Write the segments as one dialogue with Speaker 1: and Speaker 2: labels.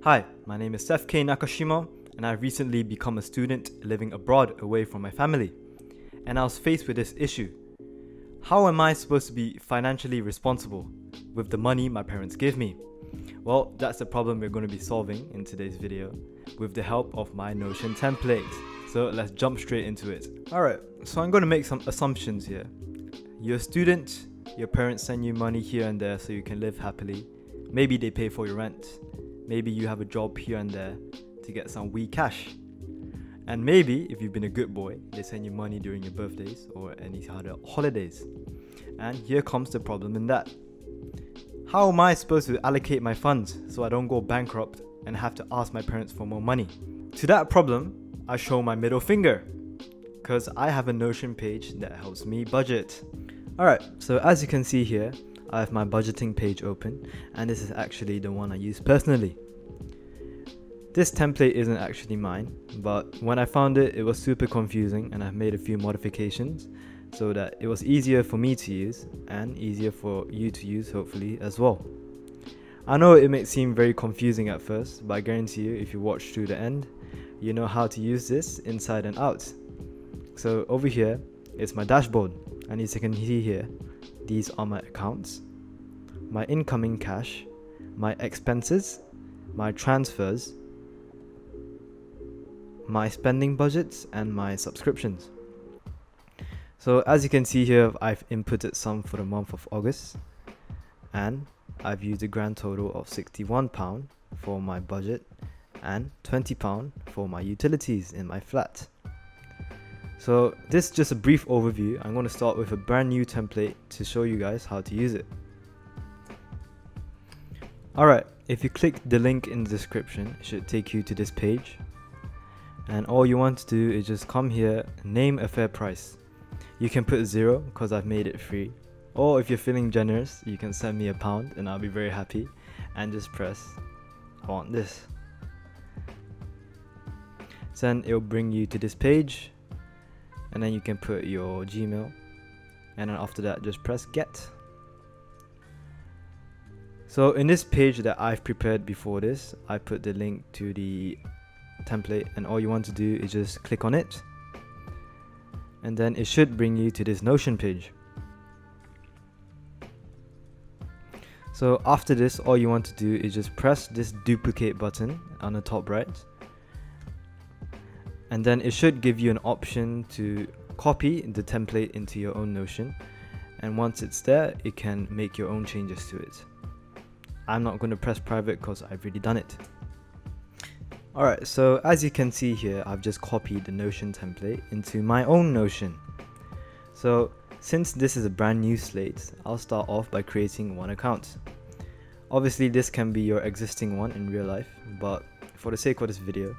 Speaker 1: Hi, my name is Seth K. Nakashima, and I've recently become a student living abroad away from my family. And I was faced with this issue. How am I supposed to be financially responsible with the money my parents give me? Well, that's the problem we're going to be solving in today's video with the help of my Notion template. So let's jump straight into it. Alright, so I'm going to make some assumptions here. You're a student, your parents send you money here and there so you can live happily. Maybe they pay for your rent. Maybe you have a job here and there to get some wee cash. And maybe, if you've been a good boy, they send you money during your birthdays or any other holidays. And here comes the problem in that. How am I supposed to allocate my funds so I don't go bankrupt and have to ask my parents for more money? To that problem, I show my middle finger, because I have a Notion page that helps me budget. Alright, so as you can see here, I have my budgeting page open, and this is actually the one I use personally. This template isn't actually mine, but when I found it, it was super confusing, and I've made a few modifications so that it was easier for me to use and easier for you to use, hopefully, as well. I know it may seem very confusing at first, but I guarantee you, if you watch through the end, you know how to use this inside and out. So over here is my dashboard, and as you can see here, these are my accounts, my incoming cash, my expenses, my transfers, my spending budgets, and my subscriptions. So as you can see here, I've inputted some for the month of August, and I've used a grand total of £61 for my budget and £20 for my utilities in my flat. So this is just a brief overview. I'm going to start with a brand new template to show you guys how to use it. Alright, if you click the link in the description, it should take you to this page. And all you want to do is just come here, name a fair price. You can put 0 because I've made it free. Or if you're feeling generous, you can send me £1 and I'll be very happy. And just press, I want this. Then it'll bring you to this page. And then you can put your Gmail, and then after that just press get. So in this page that I've prepared before this, I put the link to the template, and all you want to do is just click on it, and then it should bring you to this Notion page. So after this, all you want to do is just press this duplicate button on the top right, and then it should give you an option to copy the template into your own Notion, and once it's there, you can make your own changes to it. I'm not going to press private because I've already done it. Alright, so as you can see here, I've just copied the Notion template into my own Notion. So since this is a brand new slate, I'll start off by creating one account. Obviously this can be your existing one in real life, but for the sake of this video,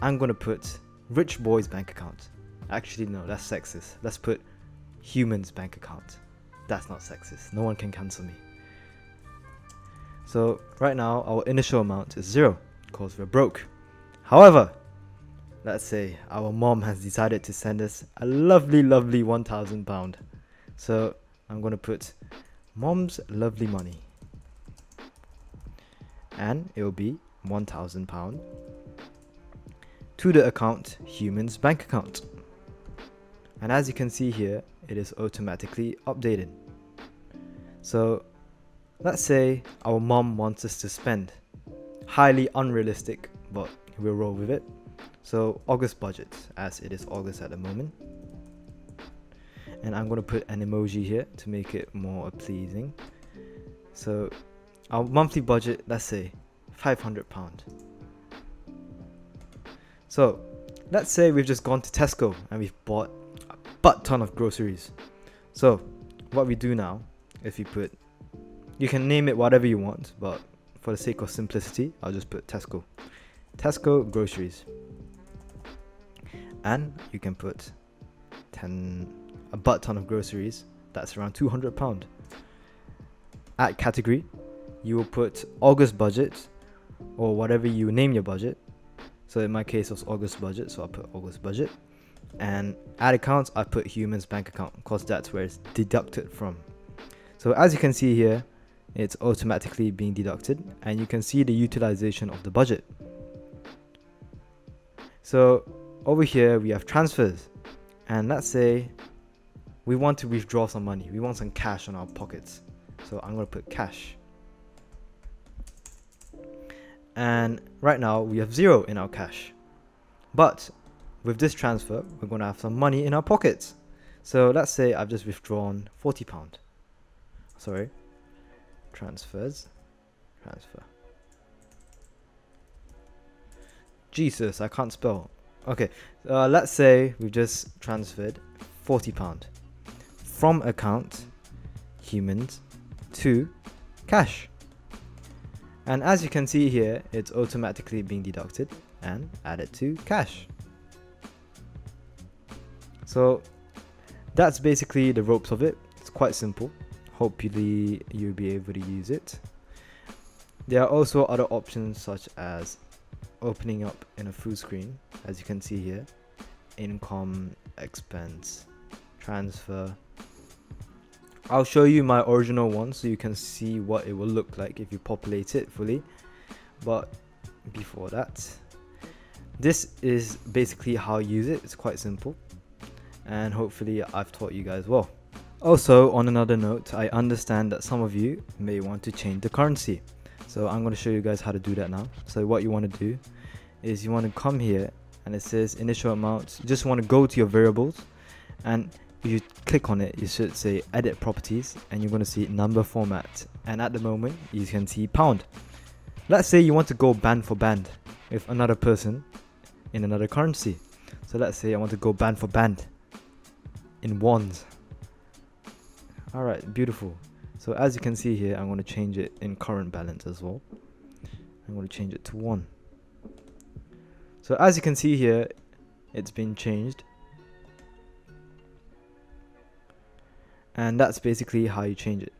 Speaker 1: I'm going to put Rich Boy's bank account. Actually, no, that's sexist. Let's put Human's bank account. That's not sexist. No one can cancel me. So right now, our initial amount is 0 because we're broke. However, let's say our mom has decided to send us a lovely £1,000. So I'm going to put Mom's lovely money. And it will be £1,000. To the account Human's bank account, and as you can see here, it is automatically updated. So let's say our mom wants us to spend, highly unrealistic, but we'll roll with it. So August budget, as it is August at the moment, and I'm going to put an emoji here to make it more pleasing. So our monthly budget, let's say £500. So let's say we've just gone to Tesco and we've bought a butt ton of groceries. So what we do now, if you put, you can name it whatever you want, but for the sake of simplicity, I'll just put Tesco. Tesco groceries. And you can put a butt ton of groceries, that's around £200. At category, you will put August budget or whatever you name your budget. So in my case, it was August budget, so I put August budget. And at accounts, I put Human's bank account because that's where it's deducted from. So as you can see here, it's automatically being deducted, and you can see the utilization of the budget. So over here we have transfers, and let's say we want to withdraw some money, we want some cash on our pockets. So I'm going to put cash, and right now we have 0 in our cash, but with this transfer we're going to have some money in our pockets. So let's say I've just withdrawn £40. Sorry, transfer. Jesus, I can't spell. Okay, let's say we've just transferred £40 from account humans to cash. And as you can see here, it's automatically being deducted and added to cash. So that's basically the ropes of it. It's quite simple. Hopefully you'll be able to use it. There are also other options such as opening up in a full screen, as you can see here, income, expense, transfer. I'll show you my original one so you can see what it will look like if you populate it fully. But before that, this is basically how you use it. It's quite simple, and hopefully I've taught you guys well. Also, on another note, I understand that some of you may want to change the currency. So I'm going to show you guys how to do that now. So what you want to do is you want to come here, and it says initial amount. You just want to go to your variables, and if you click on it, you should say edit properties, and you're going to see number format, and at the moment you can see pound. Let's say you want to go band for band with another person in another currency. So let's say I want to go band for band in ones. Alright, beautiful. So as you can see here, I'm going to change it in current balance as well. I'm going to change it to 1. So as you can see here, it's been changed. And that's basically how you change it.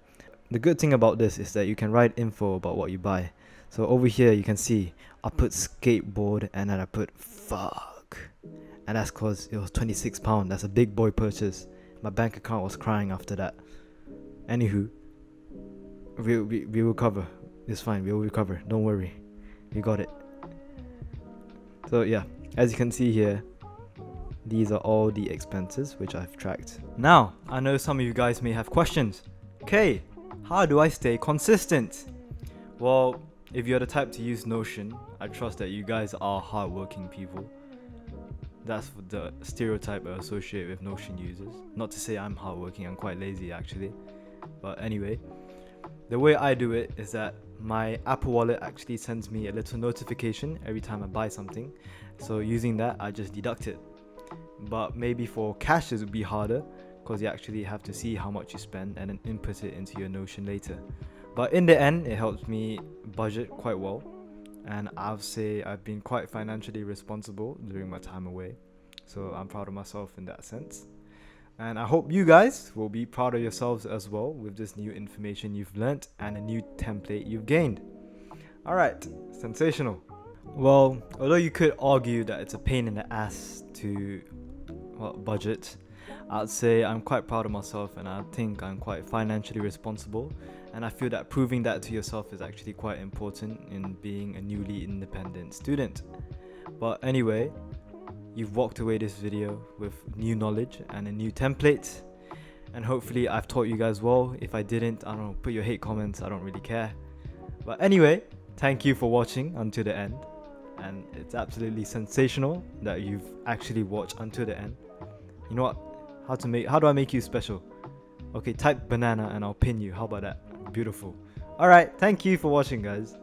Speaker 1: The good thing about this is that you can write info about what you buy. So over here you can see I put skateboard and then I put fuck. And that's because it was £26. That's a big boy purchase. My bank account was crying after that. Anywho, we will cover. It's fine, we will recover. Don't worry. We got it. So yeah, as you can see here, these are all the expenses which I've tracked. Now, I know some of you guys may have questions. Okay, how do I stay consistent? Well, if you're the type to use Notion, I trust that you guys are hardworking people. That's the stereotype I associate with Notion users. Not to say I'm hardworking, I'm quite lazy actually. But anyway, the way I do it is that my Apple Wallet actually sends me a little notification every time I buy something. So using that, I just deduct it. But maybe for cash it would be harder because you actually have to see how much you spend and then input it into your Notion later. But in the end, it helps me budget quite well, and I'll say I've been quite financially responsible during my time away. So I'm proud of myself in that sense. And I hope you guys will be proud of yourselves as well with this new information you've learnt and a new template you've gained. Alright, sensational. Well, although you could argue that it's a pain in the ass to budget, I'd say I'm quite proud of myself, and I think I'm quite financially responsible, and I feel that proving that to yourself is actually quite important in being a newly independent student. But anyway, you've walked away this video with new knowledge and a new template, and hopefully I've taught you guys well. If I didn't, I don't know, put your hate comments, I don't really care. But anyway, thank you for watching until the end, and it's absolutely sensational that you've actually watched until the end. You know what? How do I make you special? Okay, type banana and I'll pin you. How about that? Beautiful. Alright, thank you for watching, guys.